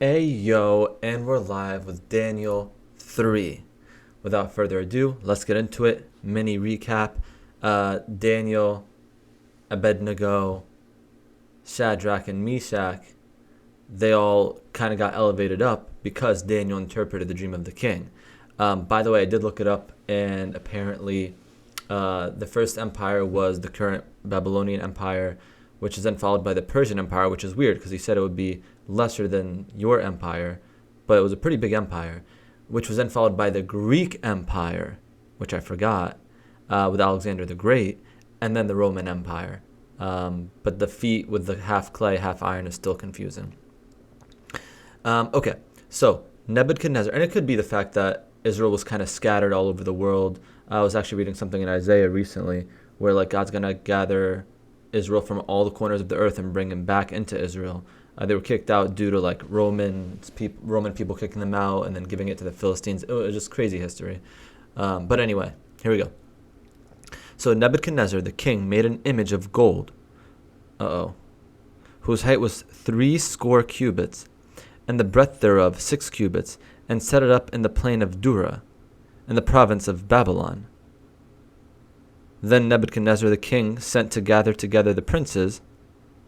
Yo, and we're live with Daniel 3. Without further ado, let's get into it. Mini recap. Daniel, Abednego, Shadrach, and Meshach, they all kind of got elevated up because Daniel interpreted the dream of the king. By the way, I did look it up, and apparently the first empire was the current Babylonian Empire, which is then followed by the Persian Empire, which is weird because he said it would be lesser than your empire, but it was a pretty big empire, which was then followed by the Greek Empire, which I forgot, with Alexander the Great, and then the Roman Empire. But the feat with the half clay, half iron is still confusing. Okay, so Nebuchadnezzar, and it could be the fact that Israel was kind of scattered all over the world. I was actually reading something in Isaiah recently where like God's going to gather Israel from all the corners of the earth and bring them back into Israel. They were kicked out due to like Roman people kicking them out and then giving it to the Philistines. It was just crazy history. But anyway, here we go. So Nebuchadnezzar the king made an image of gold, whose height was 60 cubits, and the breadth thereof 6 cubits, and set it up in the plain of Dura, in the province of Babylon. Then Nebuchadnezzar the king sent to gather together the princes,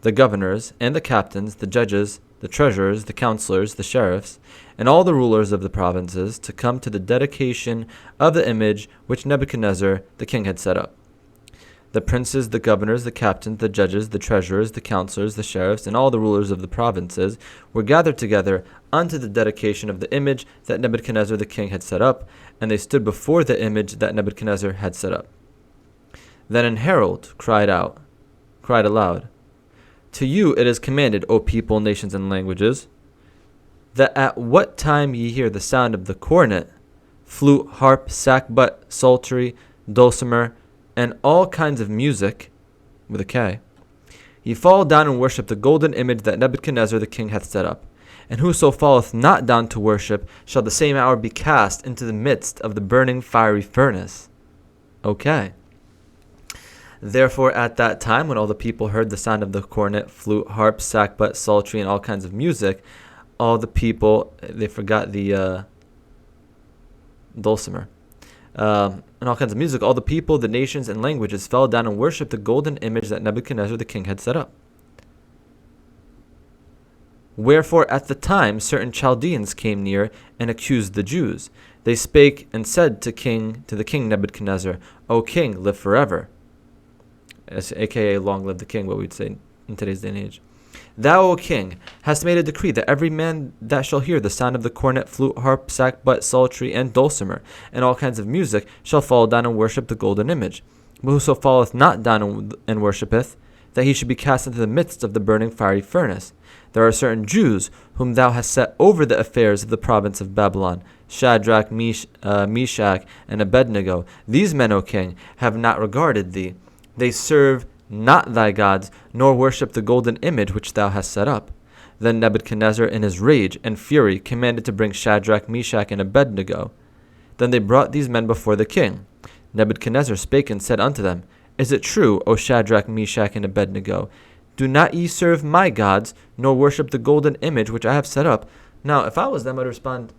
the governors, and the captains, the judges, the treasurers, the counselors, the sheriffs, and all the rulers of the provinces to come to the dedication of the image which Nebuchadnezzar the king had set up. The princes, the governors, the captains, the judges, the treasurers, the counselors, the sheriffs, and all the rulers of the provinces were gathered together unto the dedication of the image that Nebuchadnezzar the king had set up, and they stood before the image that Nebuchadnezzar had set up. Then an herald cried aloud, To you it is commanded, O people, nations, and languages, that at what time ye hear the sound of the cornet, flute, harp, sackbut, psaltery, dulcimer, and all kinds of music, with a K, ye fall down and worship the golden image that Nebuchadnezzar the king hath set up. And whoso falleth not down to worship shall the same hour be cast into the midst of the burning fiery furnace. Okay. Therefore at that time, when all the people heard the sound of the cornet, flute, harp, sackbut, psaltery, and all kinds of music, all the people, they forgot the dulcimer, and all kinds of music, all the people, the nations, and languages fell down and worshipped the golden image that Nebuchadnezzar the king had set up. Wherefore at the time certain Chaldeans came near and accused the Jews. They spake and said to the king Nebuchadnezzar, O king, live forever. A.k.a. long live the king, what we'd say in today's day and age. Thou, O king, hast made a decree that every man that shall hear the sound of the cornet, flute, harp, sackbut, psaltery, and dulcimer, and all kinds of music, shall fall down and worship the golden image. But whoso falleth not down and worshippeth, that he should be cast into the midst of the burning fiery furnace. There are certain Jews whom thou hast set over the affairs of the province of Babylon, Shadrach, Meshach, and Abednego. These men, O king, have not regarded thee. They serve not thy gods, nor worship the golden image which thou hast set up. Then Nebuchadnezzar in his rage and fury commanded to bring Shadrach, Meshach, and Abednego. Then they brought these men before the king. Nebuchadnezzar spake and said unto them, Is it true, O Shadrach, Meshach, and Abednego? Do not ye serve my gods, nor worship the golden image which I have set up? Now, if I was them, I'd respond,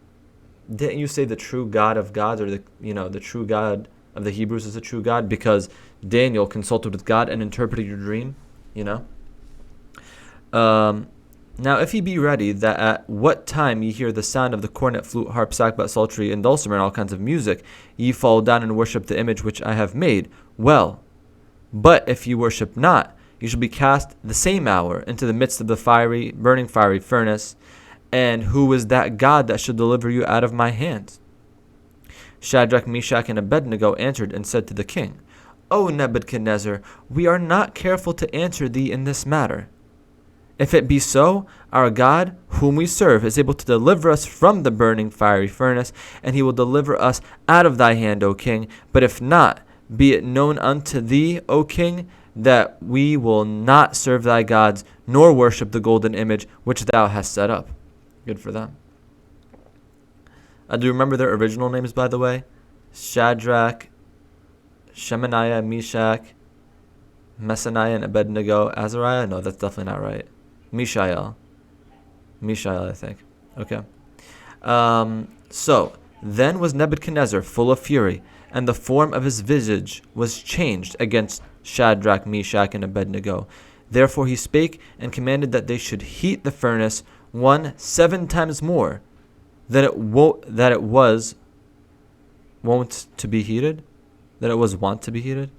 didn't you say the true God of gods, or the true God of the Hebrews is a true God? Because Daniel consulted with God and interpreted your dream, Now, if ye be ready, that at what time ye hear the sound of the cornet, flute, harp, sackbut, psaltery, and dulcimer, and all kinds of music, ye fall down and worship the image which I have made, well. But if ye worship not, you shall be cast the same hour into the midst of the burning fiery furnace. And who is that God that shall deliver you out of my hands? Shadrach, Meshach, and Abednego answered and said to the king, O Nebuchadnezzar, we are not careful to answer thee in this matter. If it be so, our God, whom we serve, is able to deliver us from the burning fiery furnace, and he will deliver us out of thy hand, O king. But if not, be it known unto thee, O king, that we will not serve thy gods, nor worship the golden image which thou hast set up. Good for them. Do you remember their original names, by the way? Shadrach, Shemaniah, Meshach, Messaniah, and Abednego. Azariah? No, that's definitely not right. Mishael, I think. Okay. So then was Nebuchadnezzar full of fury, and the form of his visage was changed against Shadrach, Meshach, and Abednego. Therefore he spake and commanded that they should heat the furnace 7 times more than it was wont to be heated. That it was wont to be heated.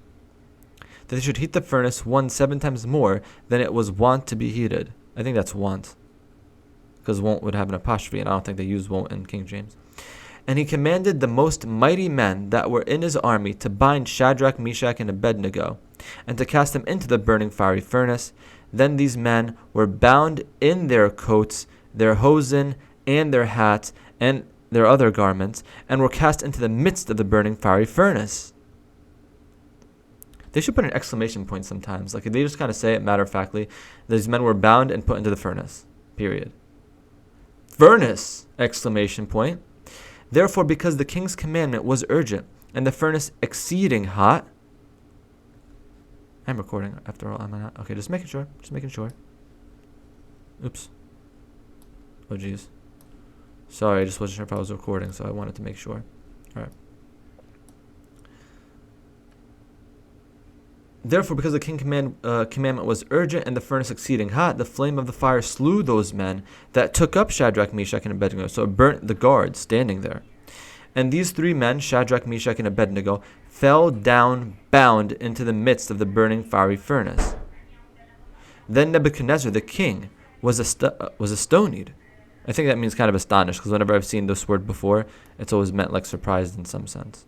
That they should heat the furnace 7 times more than it was wont to be heated. I think that's want, because won't would have an apostrophe, and I don't think they use won't in King James. And he commanded the most mighty men that were in his army to bind Shadrach, Meshach, and Abednego, and to cast them into the burning fiery furnace. Then these men were bound in their coats, their hosen, and their hats, and their other garments, and were cast into the midst of the burning fiery furnace. They should put an exclamation point sometimes. Like, they just kind of say it matter-of-factly. These men were bound and put into the furnace. Period. Furnace! Exclamation point. Therefore, because the king's commandment was urgent, and the furnace exceeding hot. I'm recording, after all, am I not? Okay, just making sure. Oops. Oh, jeez. Sorry, I just wasn't sure if I was recording, so I wanted to make sure. Alright. Therefore, because the king's commandment was urgent and the furnace exceeding hot, the flame of the fire slew those men that took up Shadrach, Meshach, and Abednego. So it burnt the guards standing there. And these 3 men, Shadrach, Meshach, and Abednego, fell down bound into the midst of the burning fiery furnace. Then Nebuchadnezzar the king was astonied. I think that means kind of astonished, because whenever I've seen this word before, it's always meant like surprised in some sense.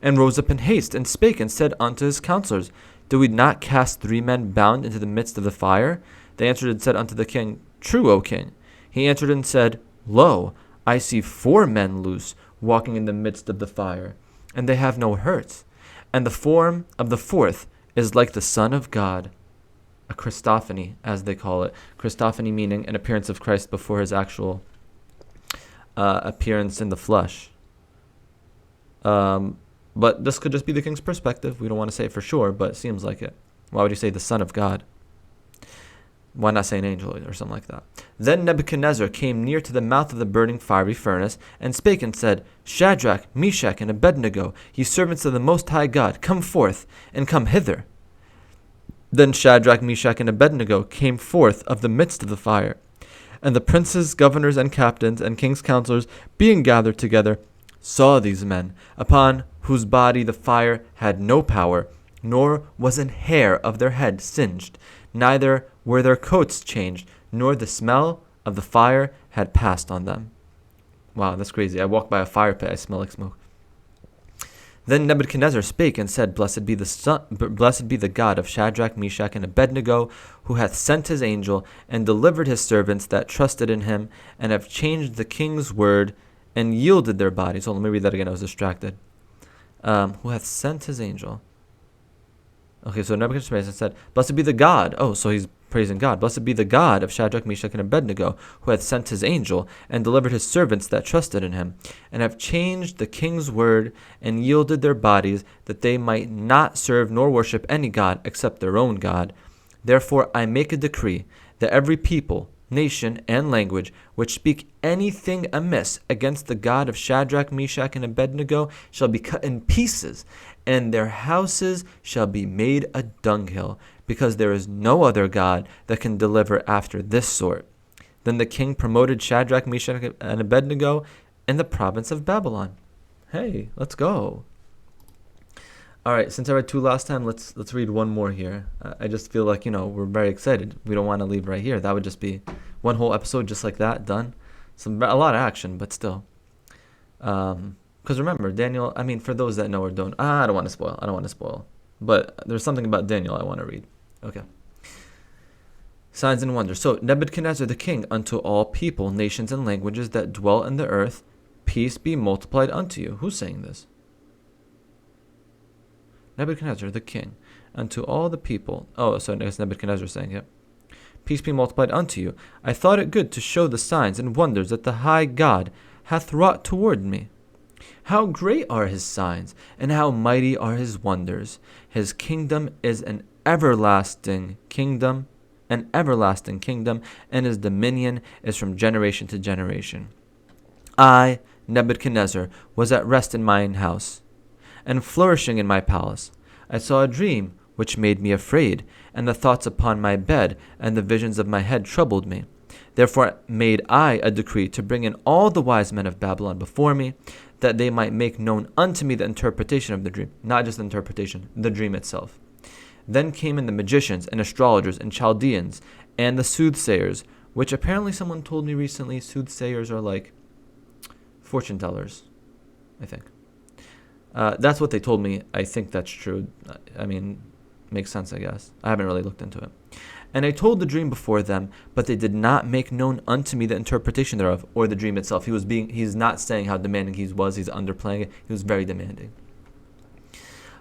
And rose up in haste, and spake, and said unto his counselors, Did we not cast 3 men bound into the midst of the fire? They answered and said unto the king, True, O king. He answered and said, Lo, I see 4 men loose, walking in the midst of the fire, and they have no hurt. And the form of the 4th is like the Son of God. A Christophany, as they call it. Christophany meaning an appearance of Christ before his actual appearance in the flesh. But this could just be the king's perspective. We don't want to say it for sure, but it seems like it. Why would you say the Son of God? Why not say an angel or something like that? Then Nebuchadnezzar came near to the mouth of the burning fiery furnace, and spake and said, Shadrach, Meshach, and Abednego, ye servants of the Most High God, come forth, and come hither. Then Shadrach, Meshach, and Abednego came forth of the midst of the fire. And the princes, governors, and captains, and king's counselors, being gathered together, saw these men, upon whose body the fire had no power, nor was an hair of their head singed, neither were their coats changed, nor the smell of the fire had passed on them. Wow, that's crazy. I walk by a fire pit, I smell like smoke. Then Nebuchadnezzar spake and said, Blessed be the God of Shadrach, Meshach, and Abednego, who hath sent his angel, and delivered his servants that trusted in him, and have changed the king's word, and yielded their bodies. Hold on, let me read that again, I was distracted. Who hath sent his angel. Okay, so Nebuchadnezzar said, Blessed be the God. Oh, so he's praising God. Blessed be the God of Shadrach, Meshach, and Abednego, who hath sent his angel, and delivered his servants that trusted in him, and have changed the king's word, and yielded their bodies, that they might not serve nor worship any god except their own God. Therefore I make a decree, that every people, nation, and language, which speak anything amiss against the God of Shadrach, Meshach, and Abednego, shall be cut in pieces, and their houses shall be made a dunghill, because there is no other God that can deliver after this sort. Then the king promoted Shadrach, Meshach, and Abednego in the province of Babylon. Hey, let's go. All right, since I read 2 last time, let's read one more here. I just feel like, we're very excited. We don't want to leave right here. That would just be one whole episode just like that, done. A lot of action, but still. Because remember, Daniel, for those that know or don't, I don't want to spoil. But there's something about Daniel I want to read. Okay. Signs and wonders. So Nebuchadnezzar the king, unto all people, nations, and languages that dwell in the earth, peace be multiplied unto you. Who's saying this? Nebuchadnezzar the king, unto all the people. Oh, so I guess Nebuchadnezzar saying it. Peace be multiplied unto you. I thought it good to show the signs and wonders that the high God hath wrought toward me. How great are his signs, and how mighty are his wonders. His kingdom is an everlasting kingdom, an everlasting kingdom, and his dominion is from generation to generation. I, Nebuchadnezzar, was at rest in mine house, and flourishing in my palace. I saw a dream which made me afraid, and the thoughts upon my bed and the visions of my head troubled me. Therefore made I a decree to bring in all the wise men of Babylon before me, that they might make known unto me the interpretation of the dream. Not just the interpretation, the dream itself. Then came in the magicians and astrologers and Chaldeans and the soothsayers, which apparently someone told me recently, soothsayers are like fortune tellers, I think. That's what they told me. I think that's true. I mean, makes sense, I guess. I haven't really looked into it. And I told the dream before them, but they did not make known unto me the interpretation thereof, or the dream itself. He's not saying how demanding he was. He's underplaying it. He was very demanding.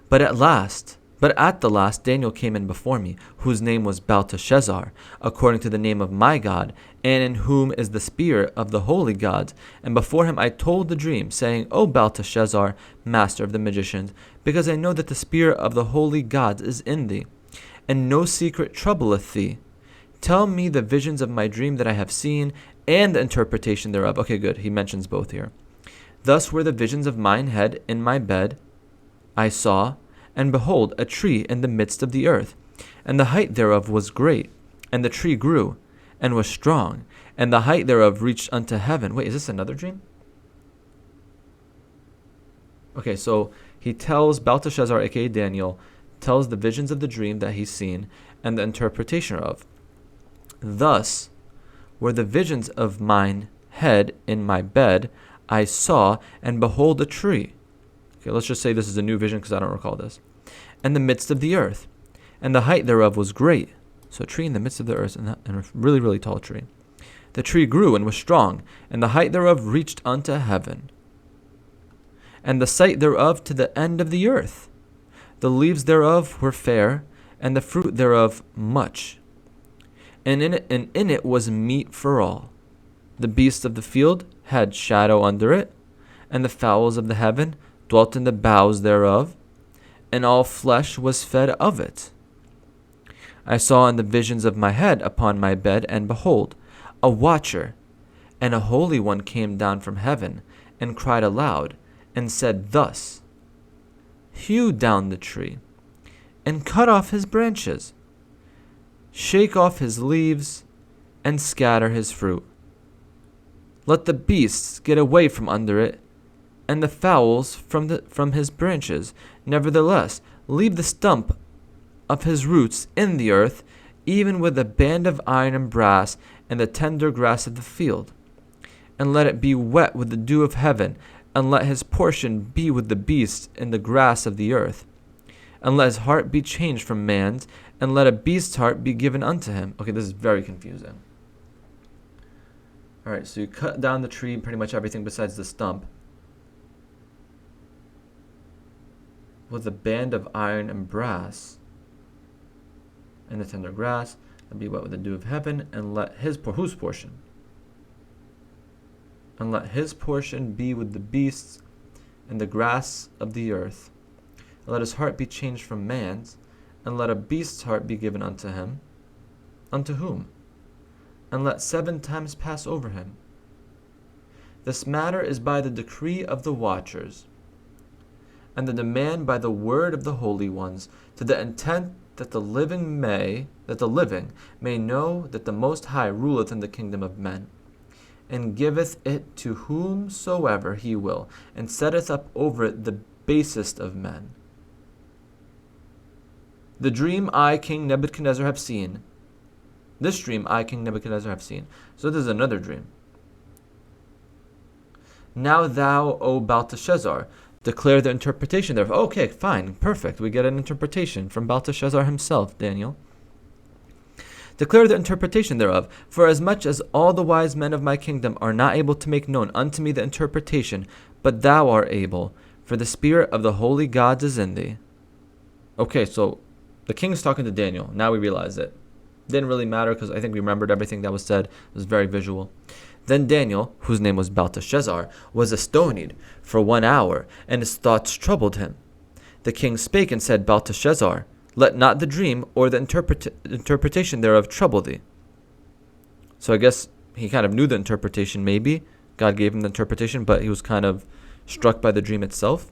But at the last, Daniel came in before me, whose name was Belteshazzar, according to the name of my God, and in whom is the spirit of the holy gods. And before him I told the dream, saying, O Belteshazzar, master of the magicians, because I know that the spirit of the holy gods is in thee, and no secret troubleth thee. Tell me the visions of my dream that I have seen, and the interpretation thereof. Okay, good. He mentions both here. Thus were the visions of mine head in my bed. I saw, and behold, a tree in the midst of the earth, and the height thereof was great, and the tree grew, and was strong, and the height thereof reached unto heaven. Wait, is this another dream? Okay, so he tells Belteshazzar, aka Daniel, tells the visions of the dream that he's seen, and the interpretation of. Thus were the visions of mine head in my bed. I saw, and behold, a tree. Okay, let's just say this is a new vision because I don't recall this. In the midst of the earth, and the height thereof was great. So a tree in the midst of the earth, and a really, really tall tree. The tree grew and was strong, and the height thereof reached unto heaven, and the sight thereof to the end of the earth. The leaves thereof were fair, and the fruit thereof much. And in it was meat for all. The beasts of the field had shadow under it, and the fowls of the heaven dwelt in the boughs thereof, and all flesh was fed of it. I saw in the visions of my head upon my bed, and behold, a watcher, and a holy one came down from heaven, and cried aloud, and said thus, Hew down the tree, and cut off his branches, shake off his leaves, and scatter his fruit. Let the beasts get away from under it, and the fowls from his branches. Nevertheless, leave the stump of his roots in the earth, even with a band of iron and brass, and the tender grass of the field. And let it be wet with the dew of heaven, and let his portion be with the beasts in the grass of the earth. And let his heart be changed from man's, and let a beast's heart be given unto him. Okay, this is very confusing. Alright, so you cut down the tree, pretty much everything besides the stump, with a band of iron and brass, and the tender grass, and be wet with the dew of heaven, and let his whose portion? And let his portion be with the beasts and the grass of the earth. And let his heart be changed from man's, and let a beast's heart be given unto him. Unto whom? And let 7 times pass over him. This matter is by the decree of the watchers, and the demand by the word of the holy ones, to the intent that the living may know that the Most High ruleth in the kingdom of men, and giveth it to whomsoever he will, and setteth up over it the basest of men. The dream I, King Nebuchadnezzar, have seen. This dream I, King Nebuchadnezzar, have seen. So this is another dream. Now thou, O Belteshazzar, declare the interpretation thereof. Okay, fine, perfect. We get an interpretation from Belteshazzar himself, Daniel. Declare the interpretation thereof, for as much as all the wise men of my kingdom are not able to make known unto me the interpretation, but thou art able, for the spirit of the holy gods is in thee. Okay, so the king's talking to Daniel. Now we realize it. Didn't really matter because I think we remembered everything that was said. It was very visual. Then Daniel, whose name was Belteshazzar, was astonied for 1 hour, and his thoughts troubled him. The king spake and said, Belteshazzar, Let not the dream or the interpretation thereof trouble thee. So I guess he kind of knew the interpretation, maybe. God gave him the interpretation, but he was kind of struck by the dream itself.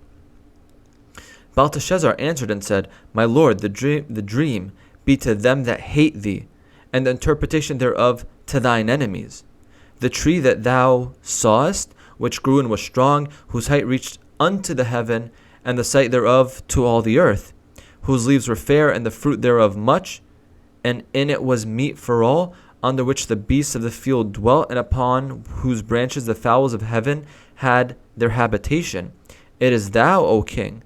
Belteshazzar answered and said, My lord, the dream be to them that hate thee, and the interpretation thereof to thine enemies. The tree that thou sawest, which grew and was strong, whose height reached unto the heaven, and the sight thereof to all the earth, whose leaves were fair, and the fruit thereof much, and in it was meat for all, under which the beasts of the field dwelt, and upon whose branches the fowls of heaven had their habitation. It is thou, O king,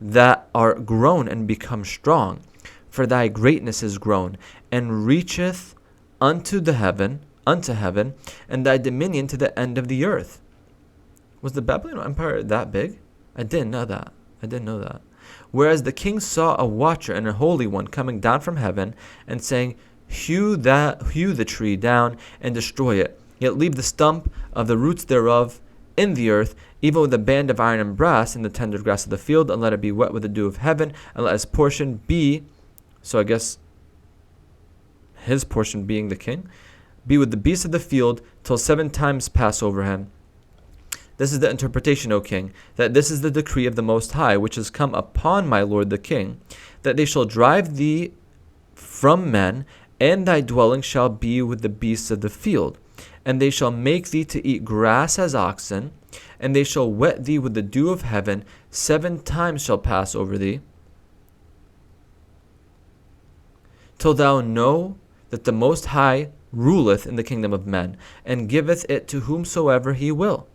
that art grown and become strong, for thy greatness is grown, and reacheth unto heaven, and thy dominion to the end of the earth. Was the Babylonian Empire that big? I didn't know that. Whereas the king saw a watcher and a holy one coming down from heaven, and saying, Hew the tree down and destroy it, yet leave the stump of the roots thereof in the earth, even with a band of iron and brass in the tender grass of the field, and let it be wet with the dew of heaven, and let his portion be, so I guess his portion being the king, be with the beasts of the field, till 7 times pass over him. This is the interpretation, O king, that this is the decree of the Most High, which has come upon my lord the king, that they shall drive thee from men, and thy dwelling shall be with the beasts of the field. And they shall make thee to eat grass as oxen, and they shall wet thee with the dew of heaven. 7 times shall pass over thee, till thou know that the Most High ruleth in the kingdom of men, and giveth it to whomsoever he will.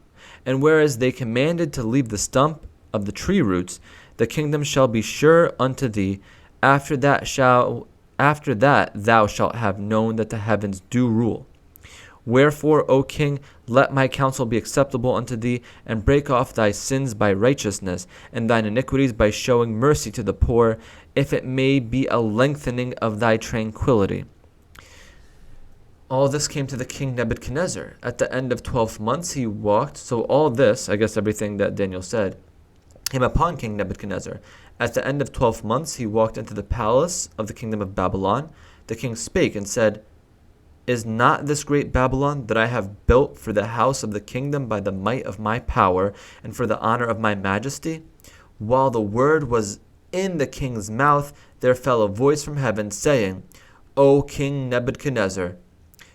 And whereas they commanded to leave the stump of the tree roots, the kingdom shall be sure unto thee. After that thou shalt have known that the heavens do rule. Wherefore, O king, let my counsel be acceptable unto thee, and break off thy sins by righteousness, and thine iniquities by showing mercy to the poor, if it may be a lengthening of thy tranquility. All this came to the king Nebuchadnezzar. At the end of 12 months he walked. So all this, I guess everything that Daniel said, came upon King Nebuchadnezzar. At the end of 12 months he walked into the palace of the kingdom of Babylon. The king spake and said, Is not this great Babylon that I have built for the house of the kingdom by the might of my power, and for the honor of my majesty? While the word was in the king's mouth, there fell a voice from heaven, saying, O King Nebuchadnezzar,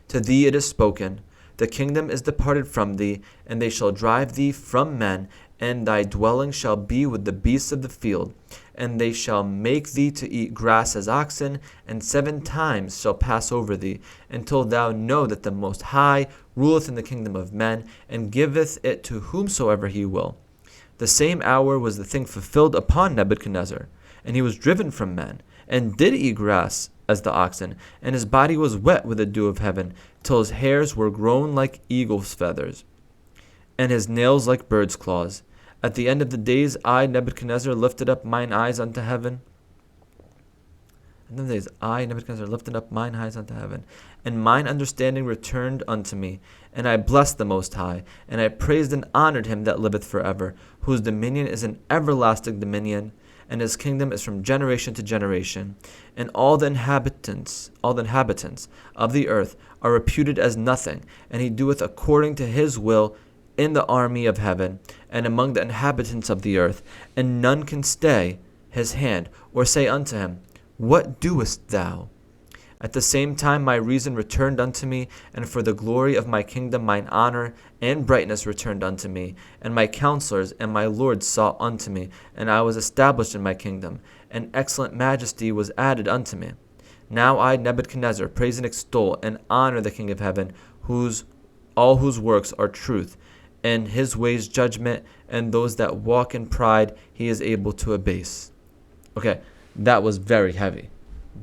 to thee it is spoken, the kingdom is departed from thee, and they shall drive thee from men, and thy dwelling shall be with the beasts of the field. And they shall make thee to eat grass as oxen, and 7 times shall pass over thee, until thou know that the Most High ruleth in the kingdom of men, and giveth it to whomsoever he will. The same hour was the thing fulfilled upon Nebuchadnezzar, and he was driven from men, and did eat grass as the oxen, and his body was wet with the dew of heaven, till his hairs were grown like eagle's feathers, and his nails like bird's claws. At the end of the days, I, Nebuchadnezzar, lifted up mine eyes unto heaven. And mine understanding returned unto me, and I blessed the Most High, and I praised and honored him that liveth forever, whose dominion is an everlasting dominion, and his kingdom is from generation to generation. And all the inhabitants of the earth are reputed as nothing, and he doeth according to his will in the army of heaven, and among the inhabitants of the earth, and none can stay his hand, or say unto him, What doest thou? At the same time my reason returned unto me, and for the glory of my kingdom mine honor and brightness returned unto me, and my counselors and my lords sought unto me, and I was established in my kingdom, and excellent majesty was added unto me. Now I, Nebuchadnezzar, praise and extol and honor the King of heaven, all whose works are truth, and his ways judgment, and those that walk in pride he is able to abase. Okay, that was very heavy.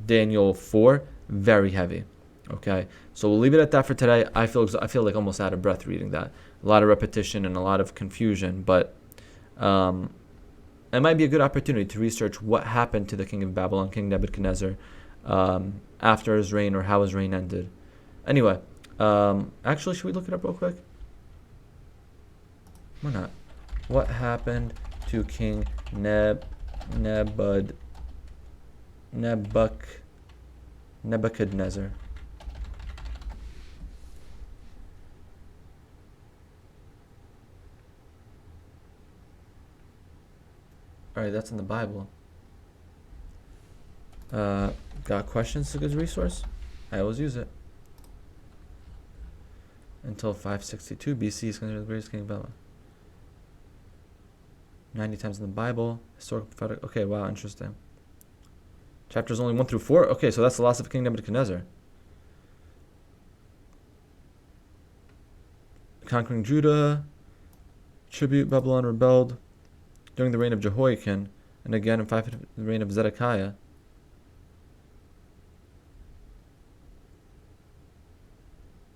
Daniel 4, very heavy. Okay, so we'll leave it at that for today. I feel like almost out of breath reading that. A lot of repetition and a lot of confusion, but it might be a good opportunity to research what happened to the king of Babylon, King Nebuchadnezzar, after his reign, or how his reign ended. Anyway, actually, should we look it up real quick? Why not? What happened to King Nebuchadnezzar? Nebuchadnezzar. Alright, that's in the Bible. Got questions? It's a good resource. I always use it. Until 562 BC is considered the greatest king of Babylon. 90 times in the Bible. Historical prophetic. Okay, wow, interesting. Chapters only 1 through 4. Okay, so that's the loss of King Nebuchadnezzar. Conquering Judah. Tribute. Babylon rebelled during the reign of Jehoiakim, and again in the reign of Zedekiah.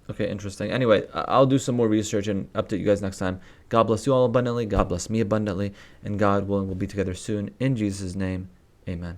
Okay, interesting. Anyway, I'll do some more research and update you guys next time. God bless you all abundantly. God bless me abundantly. And God willing, we'll be together soon. In Jesus' name, amen.